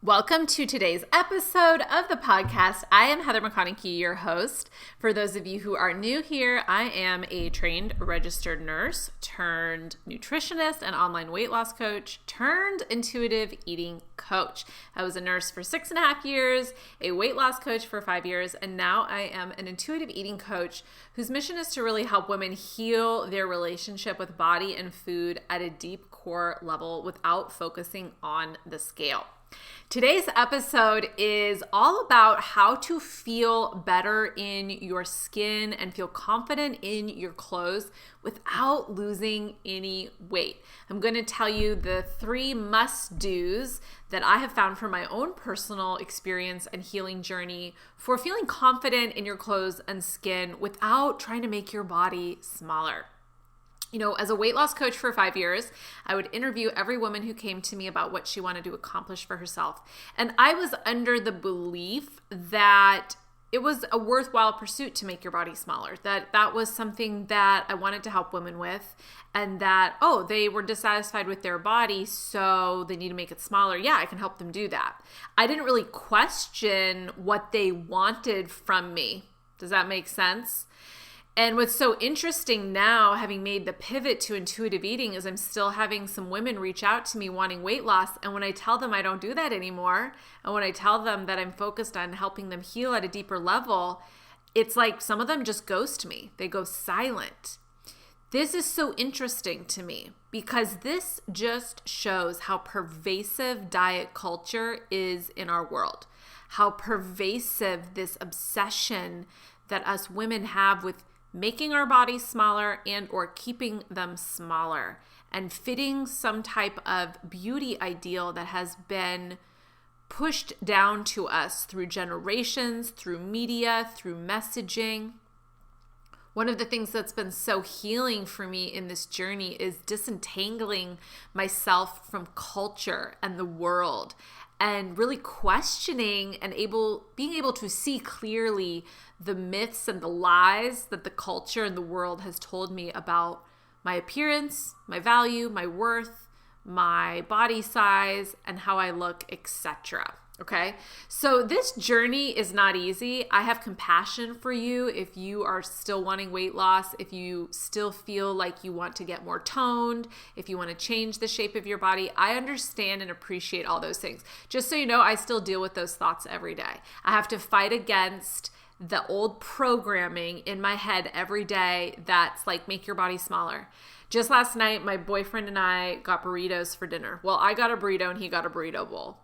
Welcome to today's episode of the podcast. I am Heather McConaughey, your host. For those of you who are new here, I am a trained registered nurse turned nutritionist and online weight loss coach turned intuitive eating coach. I was a nurse for 6.5 years, a weight loss coach for 5 years, and now I am an intuitive eating coach whose mission is to really help women heal their relationship with body and food at a deep core level without focusing on the scale. Today's episode is all about how to feel better in your skin and feel confident in your clothes without losing any weight. I'm going to tell you the 3 must-dos that I have found from my own personal experience and healing journey for feeling confident in your clothes and skin without trying to make your body smaller. You know, as a weight loss coach for 5 years, I would interview every woman who came to me about what she wanted to accomplish for herself. And I was under the belief that it was a worthwhile pursuit to make your body smaller, that was something that I wanted to help women with, and that, they were dissatisfied with their body, so they need to make it smaller. Yeah, I can help them do that. I didn't really question what they wanted from me. Does that make sense? And what's so interesting now, having made the pivot to intuitive eating, is I'm still having some women reach out to me wanting weight loss. And when I tell them I don't do that anymore, and when I tell them that I'm focused on helping them heal at a deeper level, it's like some of them just ghost me. They go silent. This is so interesting to me because this just shows how pervasive diet culture is in our world, how pervasive this obsession that us women have with making our bodies smaller and or keeping them smaller and fitting some type of beauty ideal that has been pushed down to us through generations, through media, through messaging. One of the things that's been so healing for me in this journey is disentangling myself from culture and the world and really questioning and being able to see clearly the myths and the lies that the culture and the world has told me about my appearance, my value, my worth, my body size, and how I look, etc. Okay, so this journey is not easy. I have compassion for you if you are still wanting weight loss, if you still feel like you want to get more toned, if you want to change the shape of your body. I understand and appreciate all those things. Just so you know, I still deal with those thoughts every day. I have to fight against the old programming in my head every day that's like, make your body smaller. Just last night, my boyfriend and I got burritos for dinner. Well, I got a burrito and he got a burrito bowl.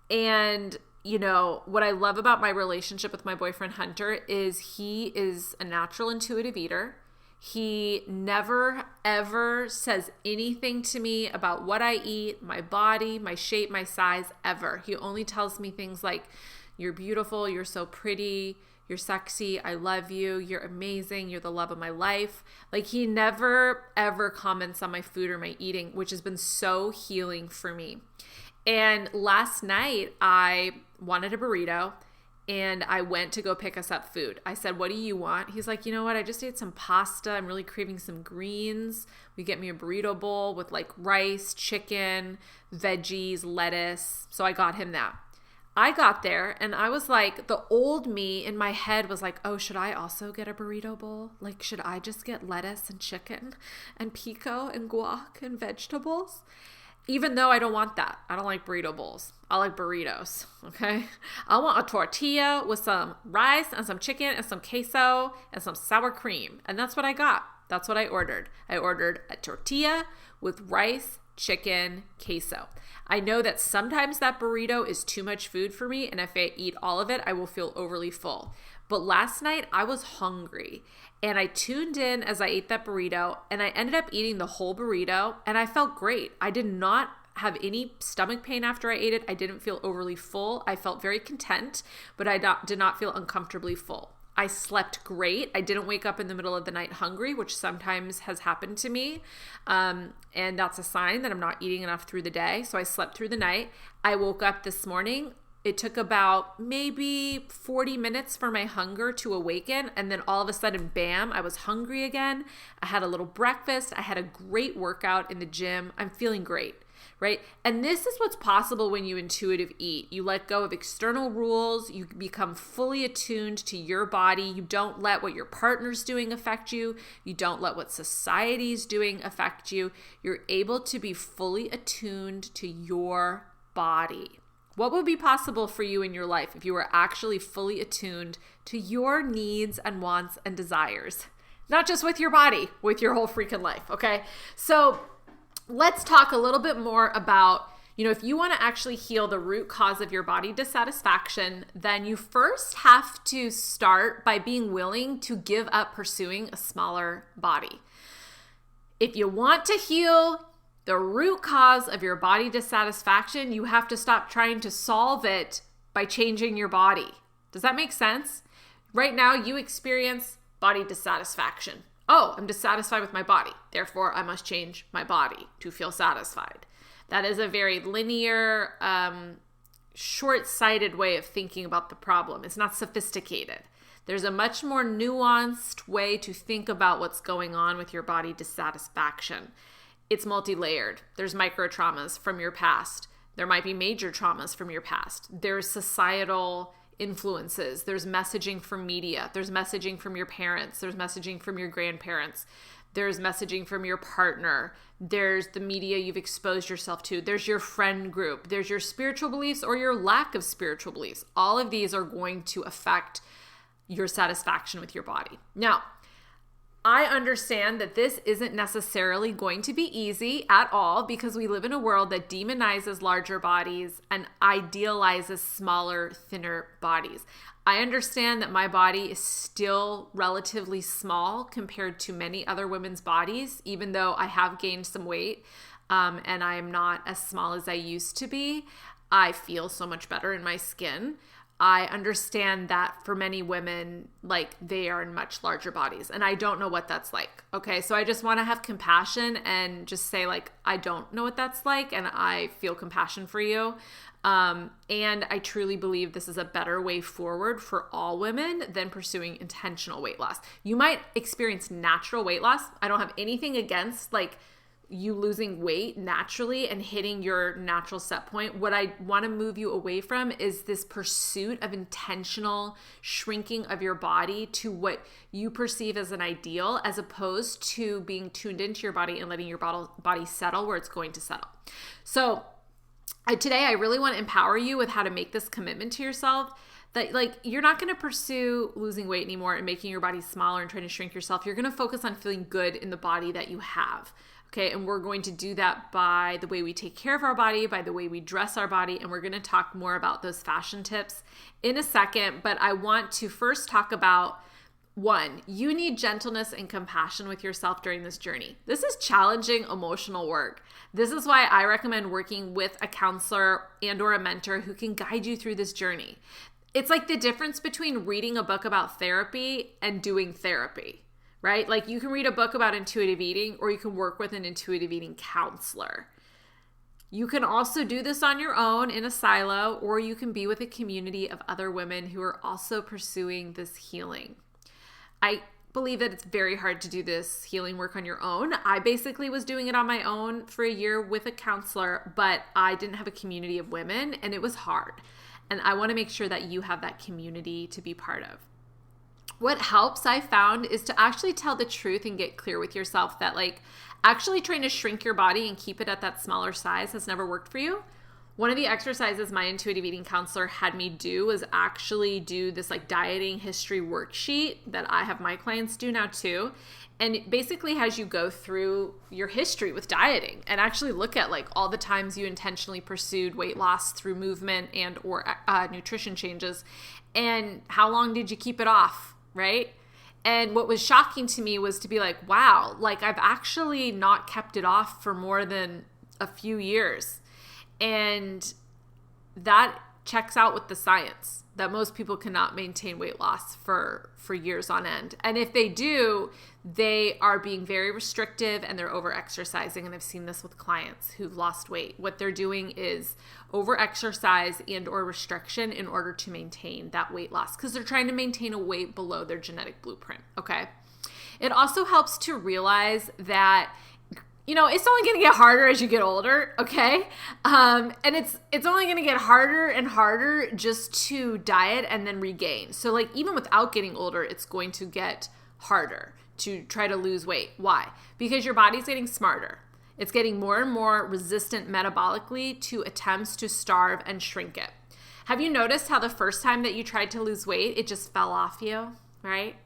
And, you know, what I love about my relationship with my boyfriend Hunter is he is a natural intuitive eater. He never, ever says anything to me about what I eat, my body, my shape, my size, ever. He only tells me things like, you're beautiful, you're so pretty, you're sexy, I love you, you're amazing, you're the love of my life. Like, he never, ever comments on my food or my eating, which has been so healing for me. And last night, I wanted a burrito, and I went to go pick us up food. I said, what do you want? He's like, you know what? I just ate some pasta. I'm really craving some greens. We get me a burrito bowl with like rice, chicken, veggies, lettuce. So I got him that. I got there, and I was like, the old me in my head was like, oh, should I also get a burrito bowl? Like, should I just get lettuce and chicken and pico and guac and vegetables? Even though I don't want that. I don't like burrito bowls. I like burritos, okay? I want a tortilla with some rice and some chicken and some queso and some sour cream. And that's what I got. That's what I ordered. I ordered a tortilla with rice, chicken, queso. I know that sometimes that burrito is too much food for me, and if I eat all of it, I will feel overly full. But last night, I was hungry, and I tuned in as I ate that burrito, and I ended up eating the whole burrito, and I felt great. I did not have any stomach pain after I ate it. I didn't feel overly full. I felt very content, but I did not feel uncomfortably full. I slept great. I didn't wake up in the middle of the night hungry, which sometimes has happened to me. And that's a sign that I'm not eating enough through the day. So I slept through the night. I woke up this morning. It took about maybe 40 minutes for my hunger to awaken. And then all of a sudden, bam, I was hungry again. I had a little breakfast. I had a great workout in the gym. I'm feeling great. right? And this is what's possible when you intuitive eat. You let go of external rules. You become fully attuned to your body. You don't let what your partner's doing affect you. You don't let what society's doing affect you. You're able to be fully attuned to your body. What would be possible for you in your life if you were actually fully attuned to your needs and wants and desires? Not just with your body, with your whole freaking life, okay? So let's talk a little bit more about, if you want to actually heal the root cause of your body dissatisfaction, then you first have to start by being willing to give up pursuing a smaller body. If you want to heal the root cause of your body dissatisfaction, you have to stop trying to solve it by changing your body. Does that make sense? Right now, you experience body dissatisfaction. Oh, I'm dissatisfied with my body. Therefore, I must change my body to feel satisfied. That is a very linear, short-sighted way of thinking about the problem. It's not sophisticated. There's a much more nuanced way to think about what's going on with your body dissatisfaction. It's multi-layered. There's micro traumas from your past. There might be major traumas from your past. There's societal influences. There's messaging from media. There's messaging from your parents. There's messaging from your grandparents. There's messaging from your partner. There's the media you've exposed yourself to. There's your friend group. There's your spiritual beliefs or your lack of spiritual beliefs. All of these are going to affect your satisfaction with your body. Now, I understand that this isn't necessarily going to be easy at all because we live in a world that demonizes larger bodies and idealizes smaller, thinner bodies. I understand that my body is still relatively small compared to many other women's bodies, even though I have gained some weight and I am not as small as I used to be. I feel so much better in my skin. I understand that for many women, they are in much larger bodies, and I don't know what that's like. Okay. So I just want to have compassion and just say I don't know what that's like. And I feel compassion for you. And I truly believe this is a better way forward for all women than pursuing intentional weight loss. You might experience natural weight loss. I don't have anything against you losing weight naturally and hitting your natural set point. What I want to move you away from is this pursuit of intentional shrinking of your body to what you perceive as an ideal, as opposed to being tuned into your body and letting your body settle where it's going to settle. So today I really want to empower you with how to make this commitment to yourself, that you're not going to pursue losing weight anymore and making your body smaller and trying to shrink yourself. You're going to focus on feeling good in the body that you have. Okay, and we're going to do that by the way we take care of our body, by the way we dress our body, and we're going to talk more about those fashion tips in a second. But I want to first talk about, one, you need gentleness and compassion with yourself during this journey. This is challenging emotional work. This is why I recommend working with a counselor and or a mentor who can guide you through this journey. It's like the difference between reading a book about therapy and doing therapy. Right? You can read a book about intuitive eating, or you can work with an intuitive eating counselor. You can also do this on your own in a silo, or you can be with a community of other women who are also pursuing this healing. I believe that it's very hard to do this healing work on your own. I basically was doing it on my own for a year with a counselor, but I didn't have a community of women, and it was hard. And I want to make sure that you have that community to be part of. What helps, I found, is to actually tell the truth and get clear with yourself that actually trying to shrink your body and keep it at that smaller size has never worked for you. One of the exercises my intuitive eating counselor had me do was actually do this dieting history worksheet that I have my clients do now too. And it basically has you go through your history with dieting and actually look at all the times you intentionally pursued weight loss through movement and or nutrition changes, and how long did you keep it off? Right? And what was shocking to me was to be wow, I've actually not kept it off for more than a few years. And that checks out with the science that most people cannot maintain weight loss for years on end. And if they do, they are being very restrictive and they're over-exercising. And I've seen this with clients who've lost weight. What they're doing is over-exercise and or restriction in order to maintain that weight loss because they're trying to maintain a weight below their genetic blueprint, okay? It also helps to realize that it's only going to get harder as you get older, okay? And it's only going to get harder and harder just to diet and then regain. So like even without getting older, it's going to get harder to try to lose weight. Why? Because your body's getting smarter. It's getting more and more resistant metabolically to attempts to starve and shrink it. Have you noticed how the first time that you tried to lose weight, it just fell off you, right?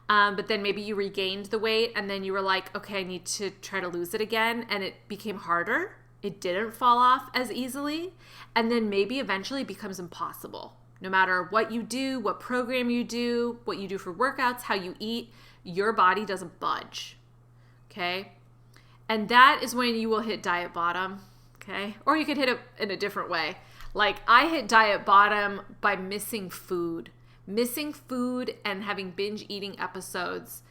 But then maybe you regained the weight and then you were like, okay, I need to try to lose it again. And it became harder. It didn't fall off as easily. And then maybe eventually it becomes impossible. No matter what you do, what program you do, what you do for workouts, how you eat, your body doesn't budge, okay? And that is when you will hit diet bottom, okay? Or you could hit it in a different way. Like I hit diet bottom by missing food and having binge eating episodes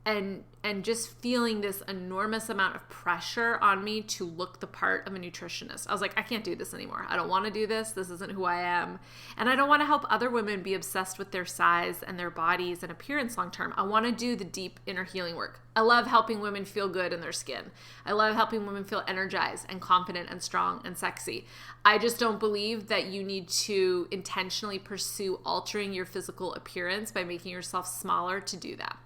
and just feeling this enormous amount of pressure on me to look the part of a nutritionist. I was like, I can't do this anymore. I don't want to do this. This isn't who I am. And I don't want to help other women be obsessed with their size and their bodies and appearance long term. I want to do the deep inner healing work. I love helping women feel good in their skin. I love helping women feel energized and confident and strong and sexy. I just don't believe that you need to intentionally pursue altering your physical appearance by making yourself smaller to do that.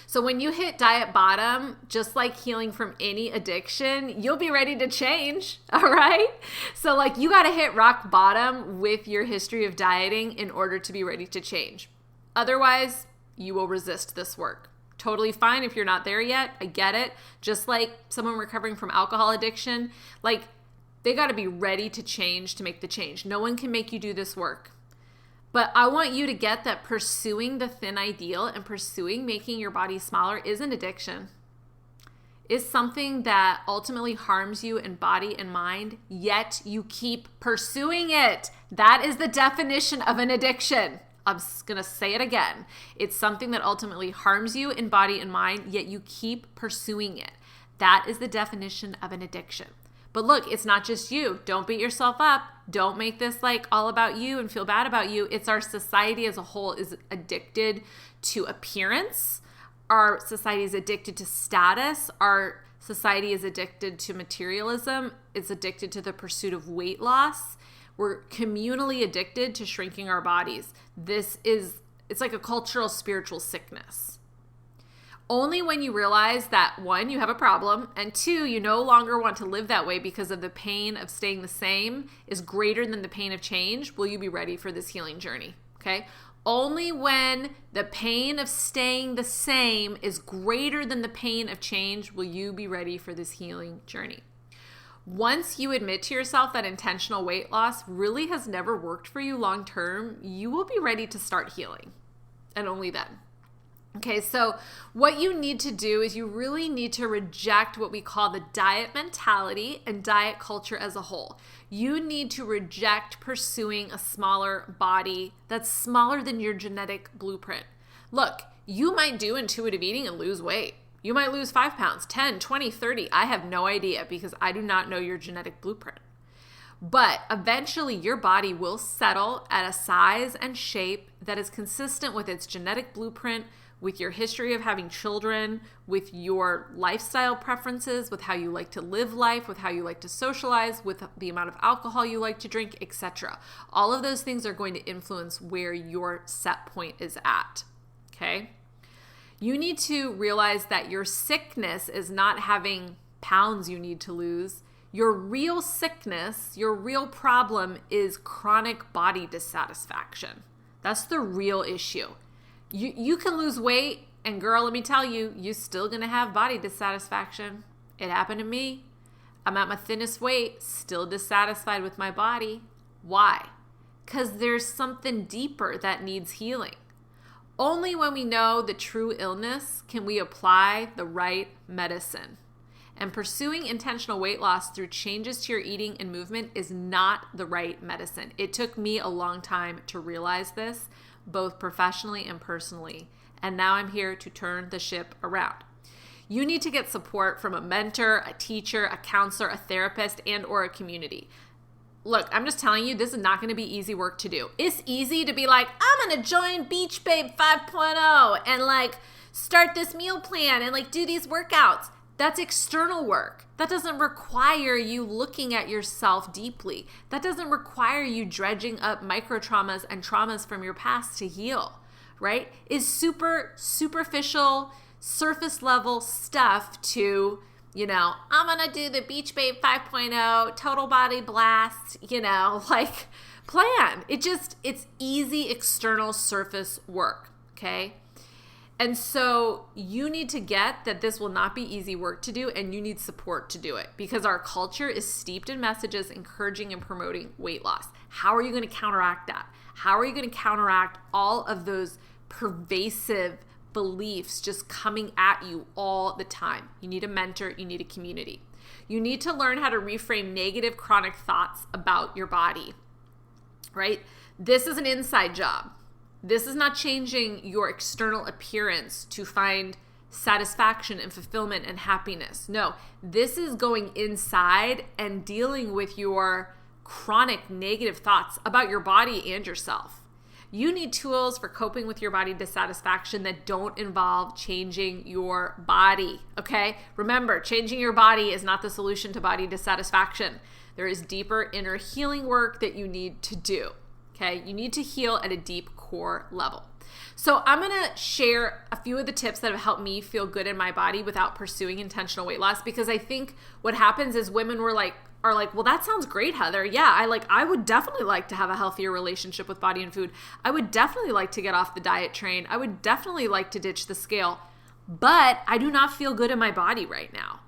So when you hit diet bottom, just like healing from any addiction, you'll be ready to change, all right? So like you got to hit rock bottom with your history of dieting in order to be ready to change. Otherwise, you will resist this work. Totally fine if you're not there yet. I get it. Just like someone recovering from alcohol addiction, like they got to be ready to change to make the change. No one can make you do this work. But I want you to get that pursuing the thin ideal and pursuing making your body smaller is an addiction. Is something that ultimately harms you in body and mind, yet you keep pursuing it. That is the definition of an addiction. I'm going to say it again. It's something that ultimately harms you in body and mind, yet you keep pursuing it. That is the definition of an addiction. But look, it's not just you. Don't beat yourself up. Don't make this like all about you and feel bad about you. It's our society as a whole is addicted to appearance. Our society is addicted to status. Our society is addicted to materialism. It's addicted to the pursuit of weight loss. We're communally addicted to shrinking our bodies. It's like a cultural spiritual sickness. Only when you realize that, one, you have a problem, and two, you no longer want to live that way because of the pain of staying the same is greater than the pain of change, will you be ready for this healing journey, okay? Only when the pain of staying the same is greater than the pain of change will you be ready for this healing journey. Once you admit to yourself that intentional weight loss really has never worked for you long term, you will be ready to start healing, and only then. Okay, so what you need to do is you really need to reject what we call the diet mentality and diet culture as a whole. You need to reject pursuing a smaller body that's smaller than your genetic blueprint. Look, you might do intuitive eating and lose weight. You might lose 5 pounds, 10, 20, 30. I have no idea because I do not know your genetic blueprint. But eventually your body will settle at a size and shape that is consistent with its genetic blueprint, with your history of having children, with your lifestyle preferences, with how you like to live life, with how you like to socialize, with the amount of alcohol you like to drink, etc. All of those things are going to influence where your set point is at, okay? You need to realize that your sickness is not having pounds you need to lose. Your real sickness, your real problem is chronic body dissatisfaction. That's the real issue. You can lose weight, and girl, let me tell you, you're still going to have body dissatisfaction. It happened to me. I'm at my thinnest weight, still dissatisfied with my body. Why? Because there's something deeper that needs healing. Only when we know the true illness can we apply the right medicine. And pursuing intentional weight loss through changes to your eating and movement is not the right medicine. It took me a long time to realize this, both professionally and personally. And now I'm here to turn the ship around. You need to get support from a mentor, a teacher, a counselor, a therapist, and or a community. Look, I'm just telling you, this is not going to be easy work to do. It's easy to be like, I'm going to join Beach Babe 5.0 and like start this meal plan and like do these workouts. That's external work. That doesn't require you looking at yourself deeply. That doesn't require you dredging up micro traumas and traumas from your past to heal, right? Is super superficial, surface level stuff to, I'm going to do the Beach Babe 5.0 total body blast, plan. It's easy external surface work, okay? And so you need to get that this will not be easy work to do, and you need support to do it, because our culture is steeped in messages encouraging and promoting weight loss. How are you going to counteract that? How are you going to counteract all of those pervasive beliefs just coming at you all the time? You need a mentor. You need a community. You need to learn how to reframe negative chronic thoughts about your body, right? This is an inside job. This is not changing your external appearance to find satisfaction and fulfillment and happiness. No, this is going inside and dealing with your chronic negative thoughts about your body and yourself. You need tools for coping with your body dissatisfaction that don't involve changing your body, okay? Remember, changing your body is not the solution to body dissatisfaction. There is deeper inner healing work that you need to do. Okay, you need to heal at a deep core level. So I'm going to share a few of the tips that have helped me feel good in my body without pursuing intentional weight loss, because I think what happens is women are like, well, that sounds great, Heather. Yeah, I would definitely like to have a healthier relationship with body and food. I would definitely like to get off the diet train. I would definitely like to ditch the scale, but I do not feel good in my body right now.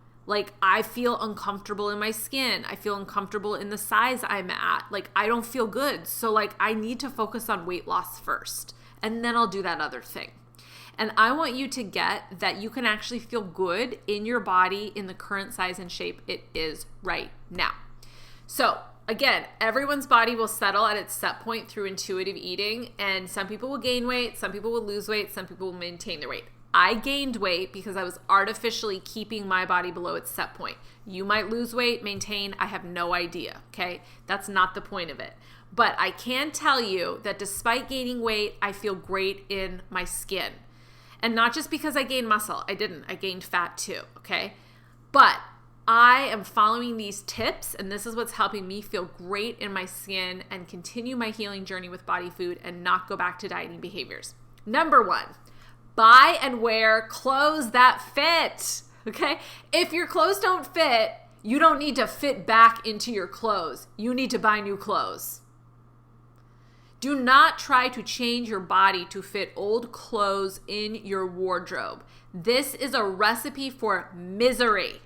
I feel uncomfortable in my skin. I feel uncomfortable in the size I'm at. I don't feel good. So I need to focus on weight loss first, and then I'll do that other thing. And I want you to get that you can actually feel good in your body in the current size and shape it is right now. So again, everyone's body will settle at its set point through intuitive eating, and some people will gain weight, some people will lose weight, some people will maintain their weight. I gained weight because I was artificially keeping my body below its set point. You might lose weight, maintain, I have no idea, okay? That's not the point of it. But I can tell you that despite gaining weight, I feel great in my skin. And not just because I gained muscle. I didn't. I gained fat too, okay? But I am following these tips, and this is what's helping me feel great in my skin and continue my healing journey with body food and not go back to dieting behaviors. Number 1. Buy and wear clothes that fit, okay? If your clothes don't fit, you don't need to fit back into your clothes. You need to buy new clothes. Do not try to change your body to fit old clothes in your wardrobe. This is a recipe for misery,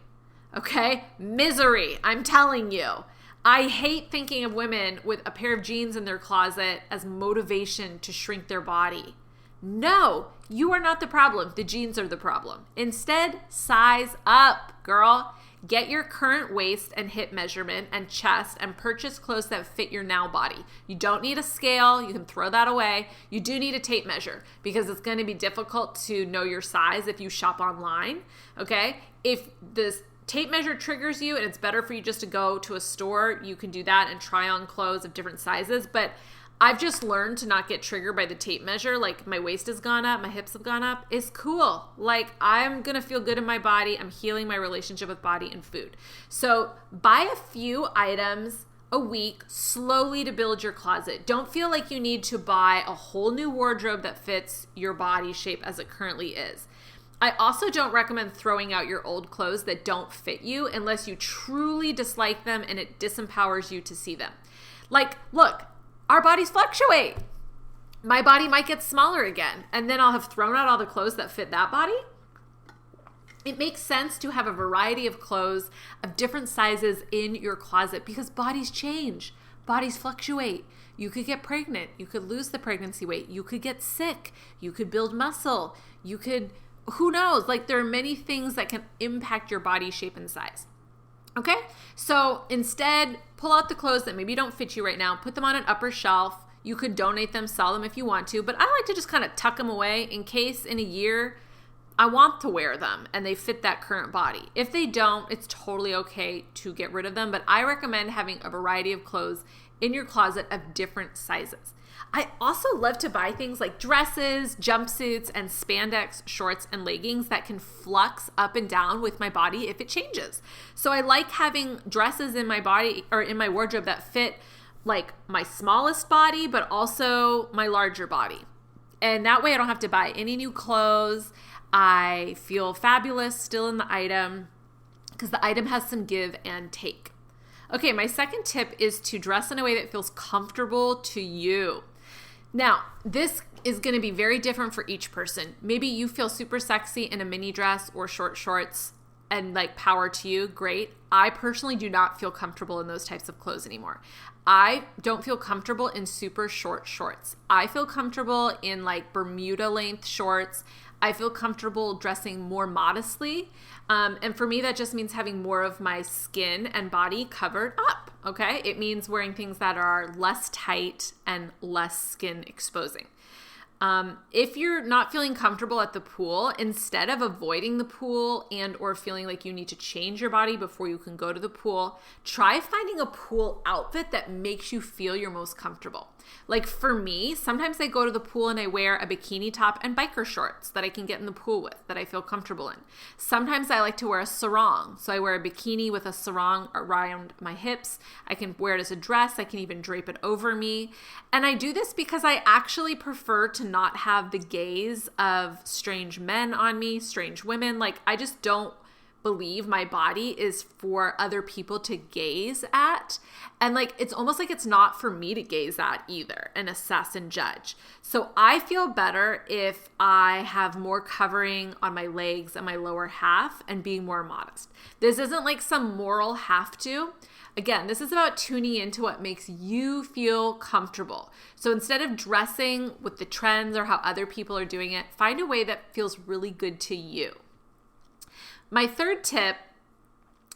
okay? Misery, I'm telling you. I hate thinking of women with a pair of jeans in their closet as motivation to shrink their body. No, you are not the problem. The jeans are the problem. Instead, size up, girl. Get your current waist and hip measurement and chest and purchase clothes that fit your now body. You don't need a scale. You can throw that away. You do need a tape measure because it's going to be difficult to know your size if you shop online, okay? If this tape measure triggers you and it's better for you just to go to a store, you can do that and try on clothes of different sizes, but I've just learned to not get triggered by the tape measure. My waist has gone up, my hips have gone up. It's cool. I'm going to feel good in my body. I'm healing my relationship with body and food. So buy a few items a week slowly to build your closet. Don't feel like you need to buy a whole new wardrobe that fits your body shape as it currently is. I also don't recommend throwing out your old clothes that don't fit you unless you truly dislike them and it disempowers you to see them. Look, our bodies fluctuate. My body might get smaller again, and then I'll have thrown out all the clothes that fit that body. It makes sense to have a variety of clothes of different sizes in your closet because bodies change. Bodies fluctuate. You could get pregnant. You could lose the pregnancy weight. You could get sick. You could build muscle. You could, who knows? There are many things that can impact your body shape and size. Okay, so instead, pull out the clothes that maybe don't fit you right now, put them on an upper shelf. You could donate them, sell them if you want to, but I like to just kind of tuck them away in case in a year I want to wear them and they fit that current body. If they don't, it's totally okay to get rid of them, but I recommend having a variety of clothes in your closet of different sizes. I also love to buy things like dresses, jumpsuits, and spandex shorts and leggings that can flux up and down with my body if it changes. So I like having dresses in my body or in my wardrobe that fit like my smallest body, but also my larger body. And that way I don't have to buy any new clothes. I feel fabulous still in the item because the item has some give and take. Okay, my second tip is to dress in a way that feels comfortable to you. Now, this is going to be very different for each person. Maybe you feel super sexy in a mini dress or short shorts and like power to you, great. I personally do not feel comfortable in those types of clothes anymore. I don't feel comfortable in super short shorts. I feel comfortable in like Bermuda length shorts. I feel comfortable dressing more modestly. And for me, that just means having more of my skin and body covered up, okay? It means wearing things that are less tight and less skin exposing. If you're not feeling comfortable at the pool, instead of avoiding the pool and or feeling like you need to change your body before you can go to the pool, try finding a pool outfit that makes you feel your most comfortable. Like for me, sometimes I go to the pool and I wear a bikini top and biker shorts that I can get in the pool with, that I feel comfortable in. Sometimes I like to wear a sarong. So I wear a bikini with a sarong around my hips. I can wear it as a dress. I can even drape it over me. And I do this because I actually prefer to not have the gaze of strange men on me, strange women. Like I just don't believe my body is for other people to gaze at. And like, it's almost like it's not for me to gaze at either and assess and judge. So I feel better if I have more covering on my legs and my lower half and being more modest. This isn't like some moral have to. Again, this is about tuning into what makes you feel comfortable. So instead of dressing with the trends or how other people are doing it, find a way that feels really good to you. My third tip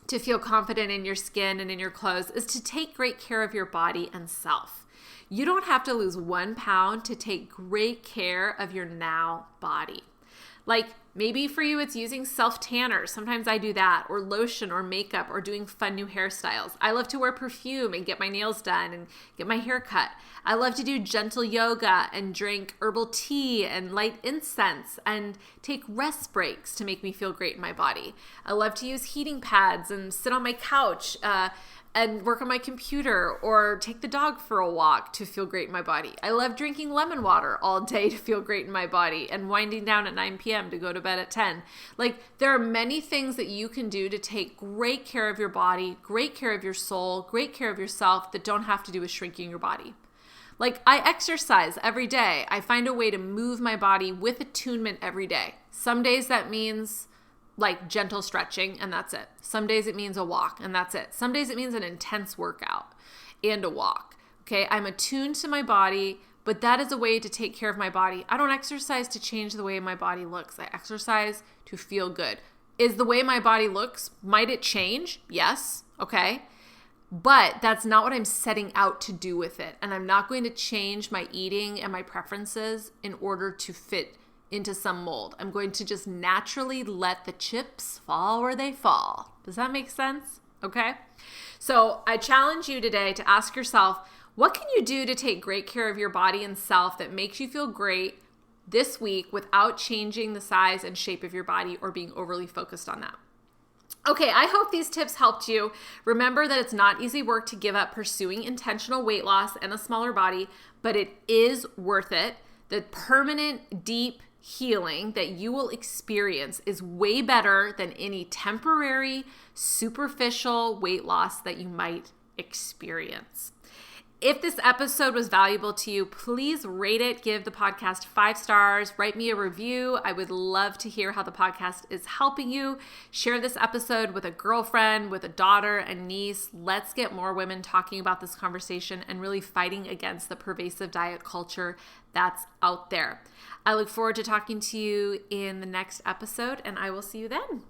to feel confident in your skin and in your clothes is to take great care of your body and self. You don't have to lose 1 pound to take great care of your now body. Like maybe for you, it's using self-tanner. Sometimes I do that, or lotion or makeup, or doing fun new hairstyles. I love to wear perfume and get my nails done and get my hair cut. I love to do gentle yoga and drink herbal tea and light incense and take rest breaks to make me feel great in my body. I love to use heating pads and sit on my couch and work on my computer or take the dog for a walk to feel great in my body. I love drinking lemon water all day to feel great in my body and winding down at 9 p.m. to go to bed at 10. Like there are many things that you can do to take great care of your body, great care of your soul, great care of yourself that don't have to do with shrinking your body. Like I exercise every day. I find a way to move my body with attunement every day. Some days that means like gentle stretching and that's it. Some days it means a walk and that's it. Some days it means an intense workout and a walk. Okay, I'm attuned to my body, but that is a way to take care of my body. I don't exercise to change the way my body looks. I exercise to feel good. Is the way my body looks, might it change? Yes, okay. But that's not what I'm setting out to do with it. And I'm not going to change my eating and my preferences in order to fit into some mold. I'm going to just naturally let the chips fall where they fall. Does that make sense? Okay. So I challenge you today to ask yourself, what can you do to take great care of your body and self that makes you feel great this week without changing the size and shape of your body or being overly focused on that? Okay, I hope these tips helped you. Remember that it's not easy work to give up pursuing intentional weight loss and a smaller body, but it is worth it. The permanent, deep healing that you will experience is way better than any temporary, superficial weight loss that you might experience. If this episode was valuable to you, please rate it, give the podcast 5 stars, write me a review. I would love to hear how the podcast is helping you. Share this episode with a girlfriend, with a daughter, a niece. Let's get more women talking about this conversation and really fighting against the pervasive diet culture that's out there. I look forward to talking to you in the next episode, and I will see you then.